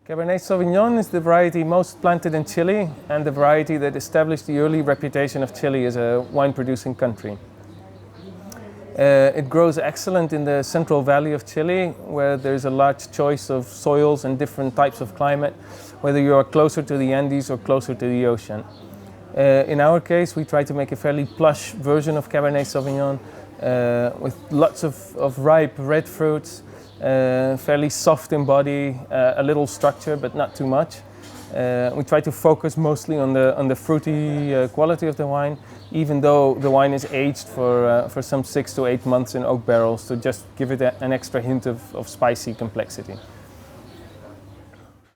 Cabernet Sauvignon is the variety most planted in Chile and the variety that established the early reputation of Chile as a wine-producing country. It grows excellent in the central valley of Chile, where there's a large choice of soils and different types of climate, whether you are closer to the Andes or closer to the ocean. In our case, we try to make a fairly plush version of Cabernet Sauvignon with lots of ripe red fruits, fairly soft in body, a little structure but not too much. We try to focus mostly on the fruity quality of the wine, even though the wine is aged for some 6 to 8 months in oak barrels to just give it an extra hint of spicy complexity.